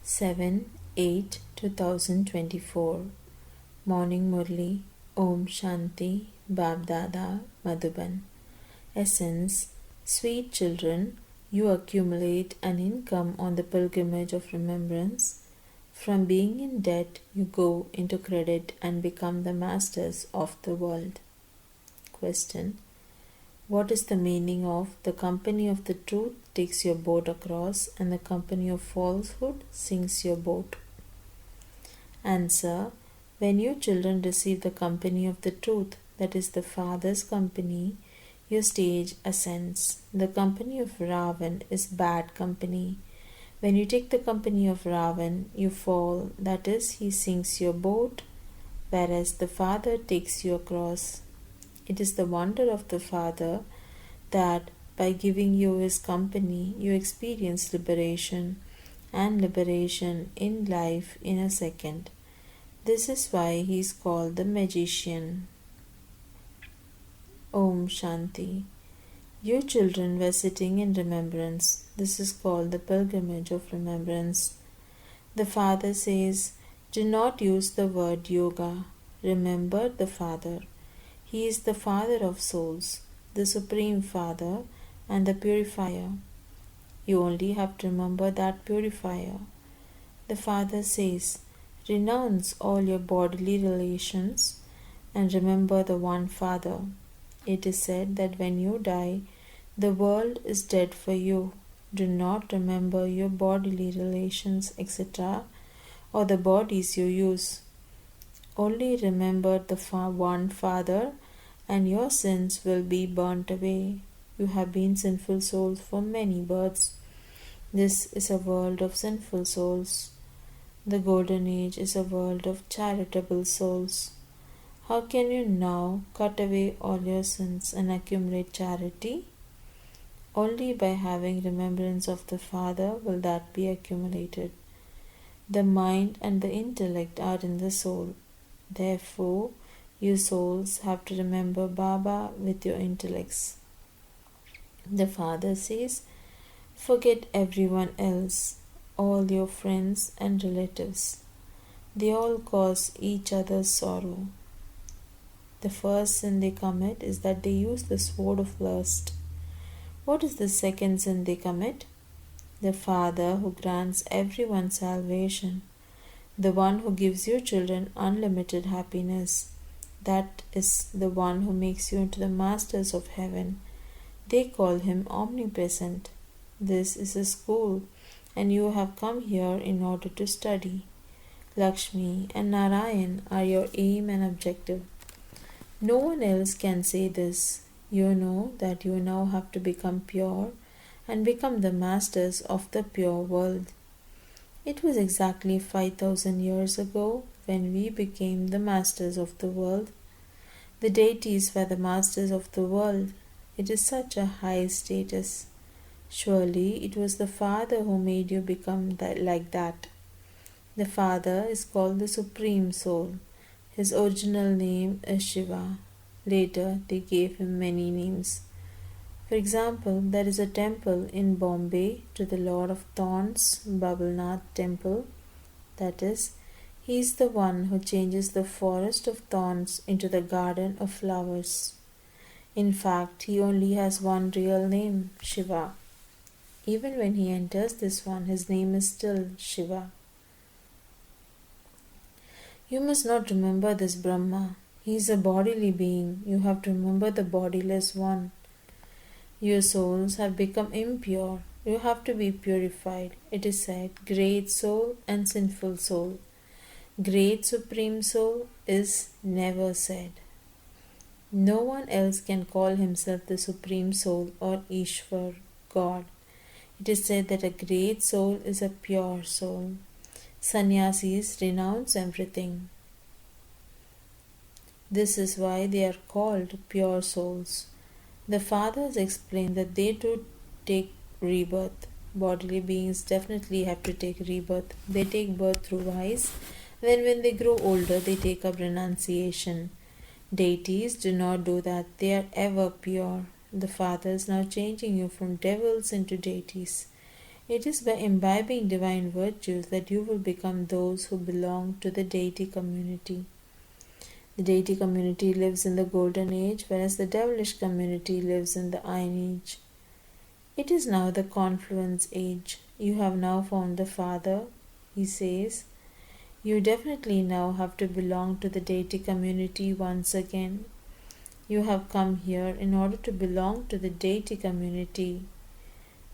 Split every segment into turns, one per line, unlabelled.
7/8/2024 Morning Murli. Om Shanti. Babdada Madhuban. Essence. Sweet children, you accumulate an income on the pilgrimage of remembrance. From being in debt, you go into credit and become the masters of the world. Question. What is the meaning of the company of the truth takes your boat across and the company of falsehood sinks your boat? Answer. When you children receive the company of the truth, that is the Father's company, your stage ascends. The company of Ravan is bad company. When you take the company of Ravan, you fall, that is, he sinks your boat, whereas the Father takes you across. It is the wonder of the Father that by giving you his company, you experience liberation and liberation in life in a second. This is why he is called the magician. Om Shanti. You children were sitting in remembrance. This is called the pilgrimage of remembrance. The Father says, do not use the word yoga. Remember the Father. He is the Father of souls, the Supreme Father and the Purifier. You only have to remember that Purifier. The Father says, renounce all your bodily relations and remember the one Father. It is said that when you die, the world is dead for you. Do not remember your bodily relations, etc., or the bodies you use. Only remember the one Father, and your sins will be burnt away. You have been sinful souls for many births. This is a world of sinful souls. The golden age is a world of charitable souls. How can you now cut away all your sins and accumulate charity? Only by having remembrance of the Father will that be accumulated. The mind and the intellect are in the soul. Therefore, you souls have to remember Baba with your intellects. The Father says, forget everyone else, all your friends and relatives. They all cause each other's sorrow. The first sin they commit is that they use the sword of lust. What is the second sin they commit? The Father who grants everyone salvation, the one who gives your children unlimited happiness, that is the one who makes you into the masters of heaven. They call him omnipresent. This is a school, and you have come here in order to study. Lakshmi and Narayan are your aim and objective. No one else can say this. You know that you now have to become pure and become the masters of the pure world. It was exactly 5,000 years ago when we became the masters of the world. The deities were the masters of the world. It is such a high status. Surely it was the Father who made you become like that. The Father is called the Supreme Soul. His original name is Shiva. Later, they gave him many names. For example, there is a temple in Bombay to the Lord of Thorns, Babulnath Temple. That is, he is the one who changes the forest of thorns into the garden of flowers. In fact, he only has one real name, Shiva. Even when he enters this one, his name is still Shiva. You must not remember this Brahma. He is a bodily being. You have to remember the bodiless one. Your souls have become impure. You have to be purified. It is said, great soul and sinful soul. Great Supreme Soul is never said. No one else can call himself the Supreme Soul or Ishwar, God. It is said that a great soul is a pure soul. Sannyasis renounce everything. This is why they are called pure souls. The Fathers explain that they too take rebirth. Bodily beings definitely have to take rebirth. They take birth through vice. Then when they grow older, they take up renunciation. Deities do not do that. They are ever pure. The Father is now changing you from devils into deities. It is by imbibing divine virtues that you will become those who belong to the deity community. The deity community lives in the golden age, whereas the devilish community lives in the iron age. It is now the confluence age. You have now found the Father, he says. You definitely now have to belong to the deity community once again. You have come here in order to belong to the deity community.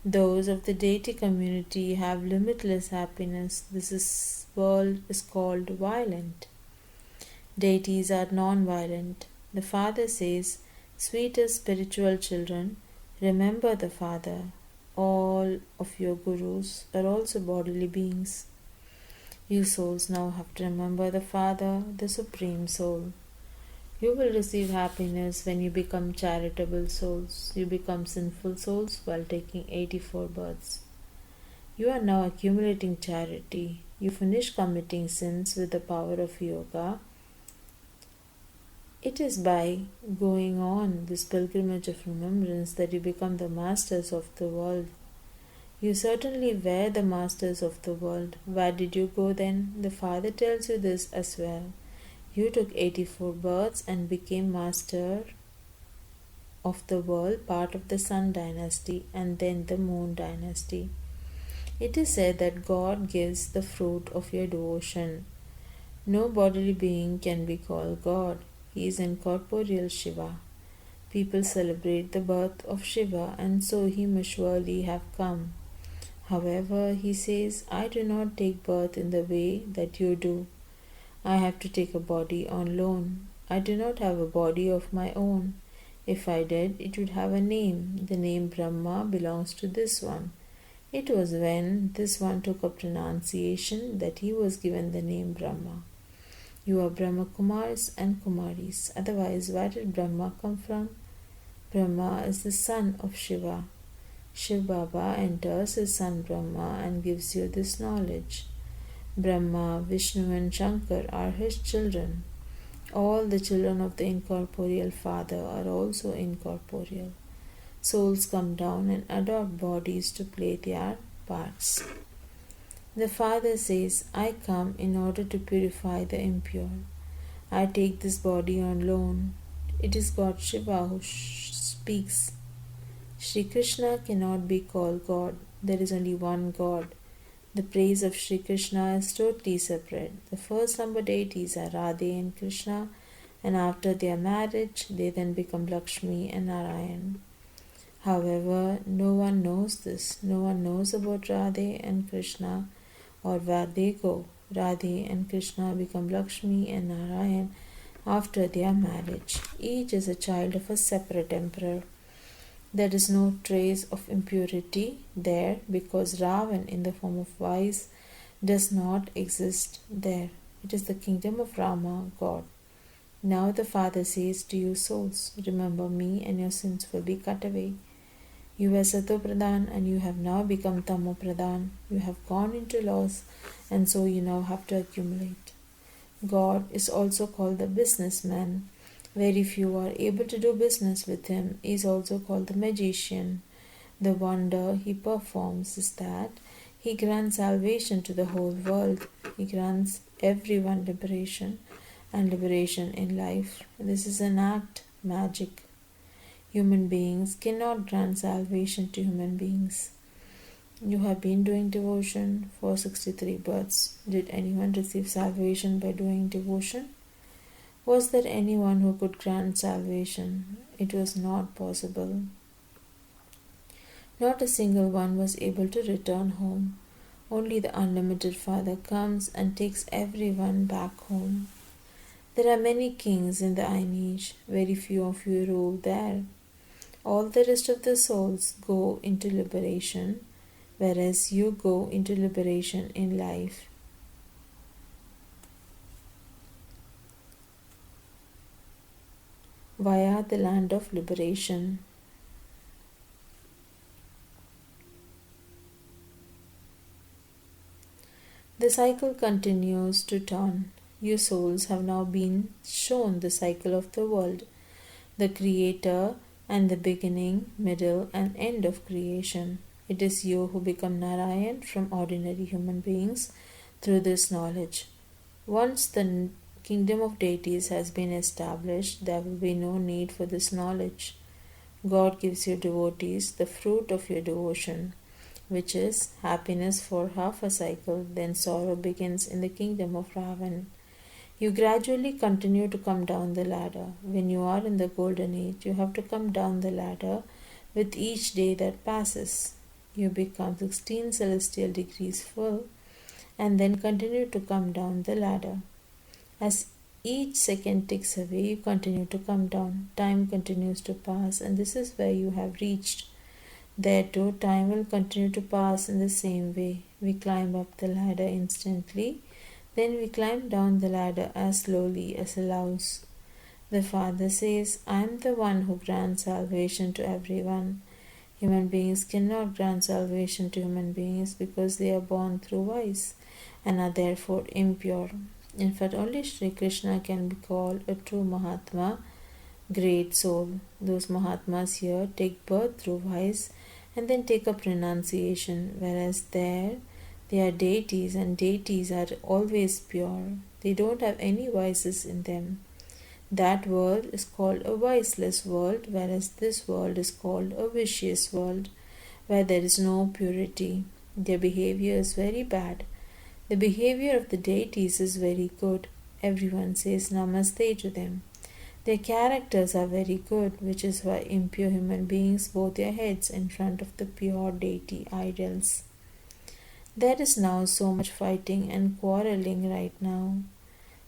Those of the deity community have limitless happiness. This world is called violent. Deities are non-violent. The Father says, sweetest spiritual children, remember the Father. All of your gurus are also bodily beings. You souls now have to remember the Father, the Supreme Soul. You will receive happiness when you become charitable souls. You become sinful souls while taking 84 births. You are now accumulating charity. You finish committing sins with the power of yoga. It is by going on this pilgrimage of remembrance that you become the masters of the world. You certainly were the masters of the world. Where did you go then? The Father tells you this as well. You took 84 births and became master of the world, part of the Sun dynasty and then the Moon dynasty. It is said that God gives the fruit of your devotion. No bodily being can be called God. He is incorporeal Shiva. People celebrate the birth of Shiva, and so he must surely have come. However, he says, I do not take birth in the way that you do. I have to take a body on loan. I do not have a body of my own. If I did, it would have a name. The name Brahma belongs to this one. It was when this one took up pronunciation that he was given the name Brahma. You are Brahma Kumars and Kumaris. Otherwise, where did Brahma come from? Brahma is the son of Shiva. Shiv Baba enters his son Brahma and gives you this knowledge. Brahma, Vishnu and Shankar are his children. All the children of the incorporeal Father are also incorporeal. Souls come down and adopt bodies to play their parts. The Father says, I come in order to purify the impure. I take this body on loan. It is God Shiva who speaks. Shri Krishna cannot be called God. There is only one God. The praise of Shri Krishna is totally separate. The first number deities are Radhe and Krishna, and after their marriage, they then become Lakshmi and Narayan. However, no one knows this. No one knows about Radhe and Krishna or where they go. Radhe and Krishna become Lakshmi and Narayan after their marriage. Each is a child of a separate emperor. There is no trace of impurity there because Ravan in the form of vice does not exist there. It is the kingdom of Rama, God. Now the Father says to you souls, remember me and your sins will be cut away. You were Sato Pradhan and you have now become Tamo Pradhan. You have gone into loss and so you now have to accumulate. God is also called the businessman. Very few are able to do business with him. He is also called the magician. The wonder he performs is that he grants salvation to the whole world. He grants everyone liberation and liberation in life. This is an act, magic. Human beings cannot grant salvation to human beings. You have been doing devotion for 63 births. Did anyone receive salvation by doing devotion? Was there anyone who could grant salvation? It was not possible. Not a single one was able to return home. Only the unlimited Father comes and takes everyone back home. There are many kings in the Iron Age. Very few of you rule there. All the rest of the souls go into liberation, whereas you go into liberation in life. Via the land of liberation. The cycle continues to turn. You souls have now been shown the cycle of the world, the creator and the beginning, middle and end of creation. It is you who become Narayan from ordinary human beings through this knowledge. Once the kingdom of deities has been established, there will be no need for this knowledge. God gives you devotees the fruit of your devotion, which is happiness for half a cycle, then sorrow begins in the kingdom of Ravan. You gradually continue to come down the ladder. When you are in the golden age, you have to come down the ladder with each day that passes. You become 16 celestial degrees full and then continue to come down the ladder. As each second ticks away, you continue to come down. Time continues to pass, and this is where you have reached. There too, time will continue to pass in the same way. We climb up the ladder instantly, then we climb down the ladder as slowly as allows. The Father says, I am the one who grants salvation to everyone. Human beings cannot grant salvation to human beings because they are born through vice and are therefore impure. In fact, only Sri Krishna can be called a true Mahatma, great soul. Those Mahatmas here take birth through vice and then take up renunciation, whereas there they are deities, and deities are always pure. They don't have any vices in them. That world is called a viceless world, whereas this world is called a vicious world, where there is no purity. Their behavior is very bad. The behavior of the deities is very good. Everyone says namaste to them. Their characters are very good, which is why impure human beings bow their heads in front of the pure deity idols. There is now so much fighting and quarreling right now.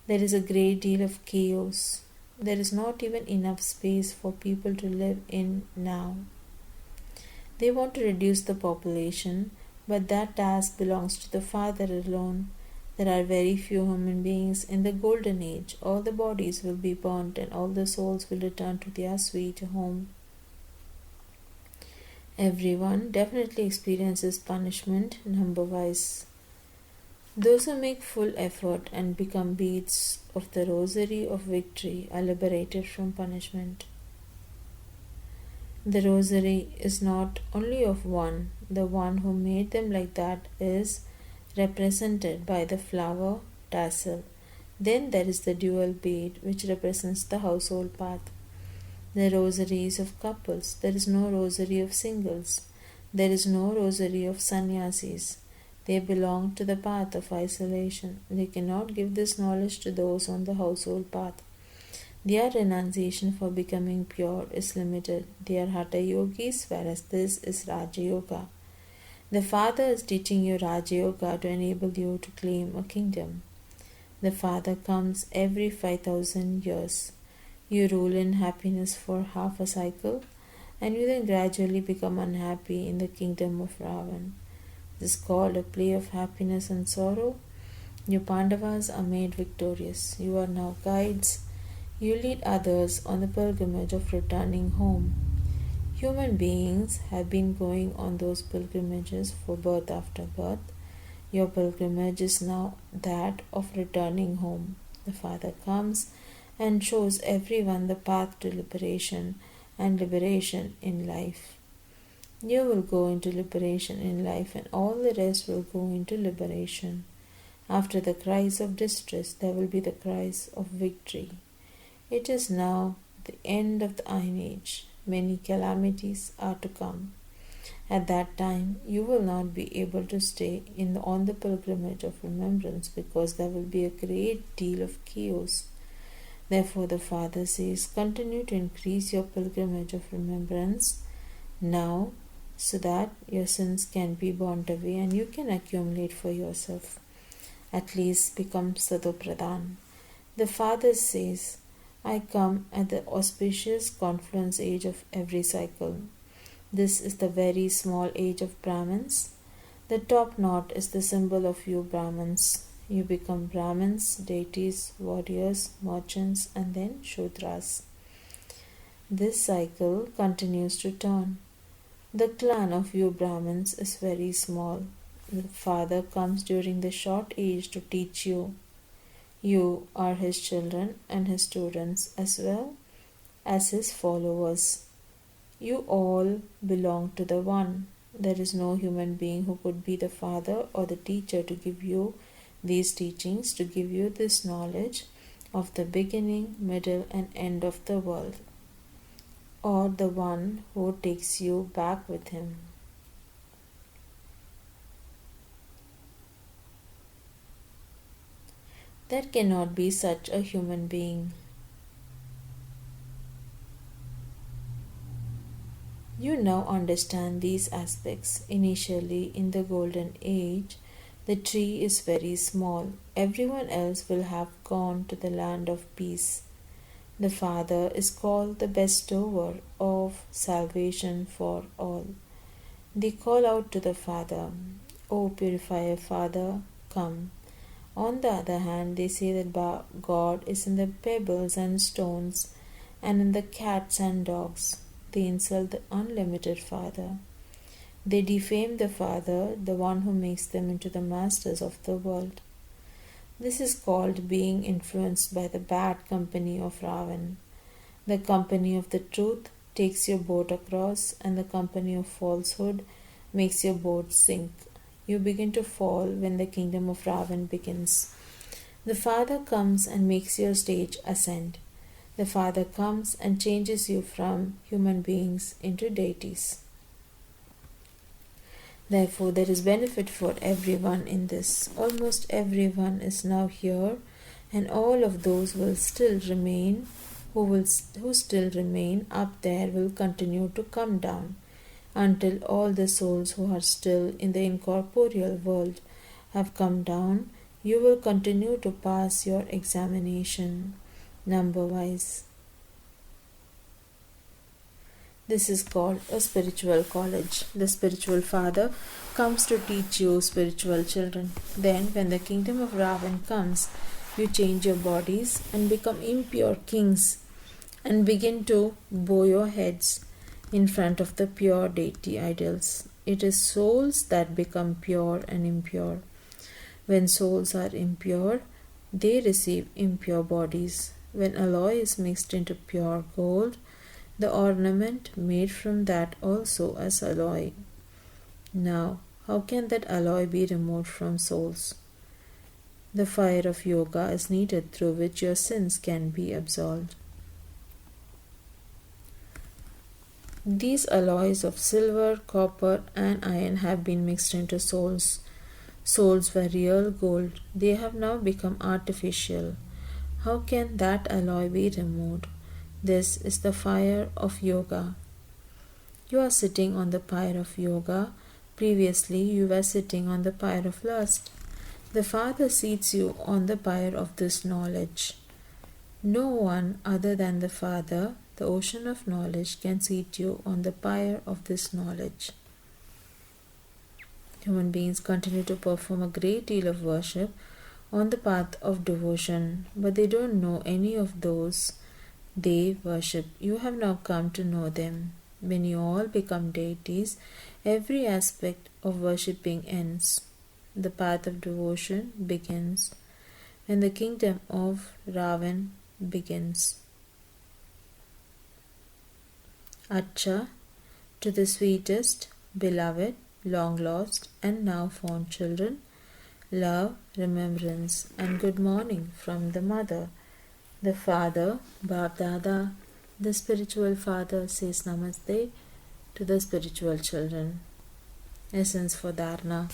There is a great deal of chaos. There is not even enough space for people to live in now. They want to reduce the population, but that task belongs to the Father alone. There are very few human beings in the golden age. All the bodies will be burnt and all the souls will return to their sweet home. Everyone definitely experiences punishment number-wise. Those who make full effort and become beads of the rosary of victory are liberated from punishment. The rosary is not only of one. The one who made them like that is represented by the flower tassel. Then there is the dual bead, which represents the household path. The rosary is of couples. There is no rosary of singles. There is no rosary of sannyasis. They belong to the path of isolation. They cannot give this knowledge to those on the household path. Their renunciation for becoming pure is limited. They are Hatha yogis, whereas this is Raja Yoga. The Father is teaching you Raja Yoga to enable you to claim a kingdom. The Father comes every 5,000 years. You rule in happiness for half a cycle, and you then gradually become unhappy in the kingdom of Ravan. This is called a play of happiness and sorrow. You Pandavas are made victorious. You are now guides. You lead others on the pilgrimage of returning home. Human beings have been going on those pilgrimages for birth after birth. Your pilgrimage is now that of returning home. The Father comes and shows everyone the path to liberation and liberation in life. You will go into liberation in life, and all the rest will go into liberation. After the cries of distress, there will be the cries of victory. It is now the end of the Iron Age. Many calamities are to come. At that time, you will not be able to stay on the pilgrimage of remembrance, because there will be a great deal of chaos. Therefore, the Father says, continue to increase your pilgrimage of remembrance now, so that your sins can be burnt away and you can accumulate for yourself. At least become Sadopradhan. The Father says, I come at the auspicious confluence age of every cycle. This is the very small age of Brahmins. The top knot is the symbol of you Brahmins. You become Brahmins, deities, warriors, merchants, and then Shudras. This cycle continues to turn. The clan of you Brahmins is very small. The Father comes during the short age to teach you. You are his children and his students as well as his followers. You all belong to the One. There is no human being who could be the father or the teacher to give you these teachings, to give you this knowledge of the beginning, middle, and end of the world, or the one who takes you back with him. There cannot be such a human being. You now understand these aspects. Initially, in the Golden Age, the tree is very small. Everyone else will have gone to the land of peace. The Father is called the bestower of salvation for all. They call out to the Father, O Purifier Father, come. On the other hand, they say that God is in the pebbles and stones and in the cats and dogs. They insult the unlimited Father. They defame the Father, the one who makes them into the masters of the world. This is called being influenced by the bad company of Ravan. The company of the truth takes your boat across, and the company of falsehood makes your boat sink. You begin to fall when the kingdom of Ravan begins. The Father comes and makes your stage ascend. The Father comes and changes you from human beings into deities. Therefore, there is benefit for everyone in this. Almost everyone is now here, and all of those will still remain, who still remain up there will continue to come down until all the souls who are still in the incorporeal world have come down. You will continue to pass your examination number-wise. This is called a spiritual college. The spiritual father comes to teach you spiritual children. Then, when the kingdom of Ravan comes, you change your bodies and become impure kings and begin to bow your heads in front of the pure deity idols. It is souls that become pure and impure. When souls are impure, they receive impure bodies. When alloy is mixed into pure gold, the ornament made from that also as alloy. Now, how can that alloy be removed from souls? The fire of yoga is needed through which your sins can be absolved. These alloys of silver, copper, and iron have been mixed into souls. Souls were real gold. They have now become artificial. How can that alloy be removed? This is the fire of yoga. You are sitting on the pyre of yoga. Previously, you were sitting on the pyre of lust. The Father seats you on the pyre of this knowledge. No one other than the Father, the ocean of knowledge, can seat you on the pyre of this knowledge. Human beings continue to perform a great deal of worship on the path of devotion, but they don't know any of those they worship. You have now come to know them. When you all become deities, every aspect of worshipping ends. The path of devotion begins, and the kingdom of Ravan begins. Acha, to the sweetest, beloved, long lost, and now found children, love, remembrance, and good morning from the mother. The father, Bab Dada, the spiritual father, says Namaste to the spiritual children. Essence for Dharna.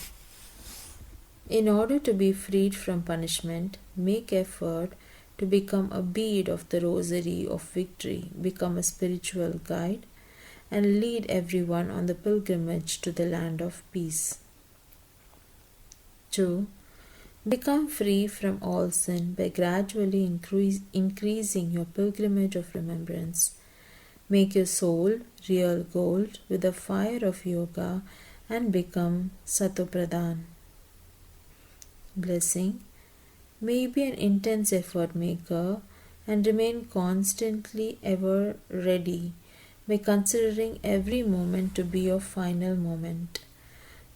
In order to be freed from punishment, make effort to become a bead of the rosary of victory, become a spiritual guide, and lead everyone on the pilgrimage to the land of peace. 2. Become free from all sin by gradually increasing your pilgrimage of remembrance. Make your soul real gold with the fire of yoga and become Satopradhan. Blessing. May you be an intense effort maker and remain constantly ever ready by considering every moment to be your final moment.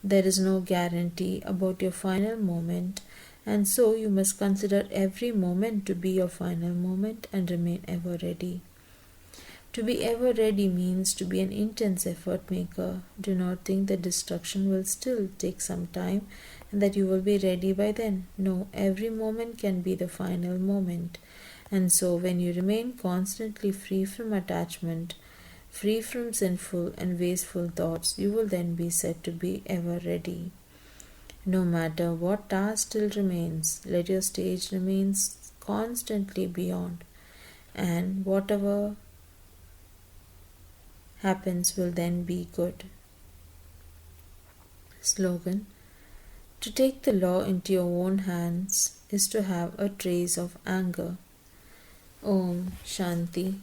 There is no guarantee about your final moment, and so you must consider every moment to be your final moment and remain ever ready. To be ever ready means to be an intense effort maker. Do not think that destruction will still take some time and that you will be ready by then. No, every moment can be the final moment. And so, when you remain constantly free from attachment, free from sinful and wasteful thoughts, you will then be said to be ever ready. No matter what task still remains, let your stage remain constantly beyond, and whatever happens will then be good. Slogan: to take the law into your own hands is to have a trace of anger. Om Shanti.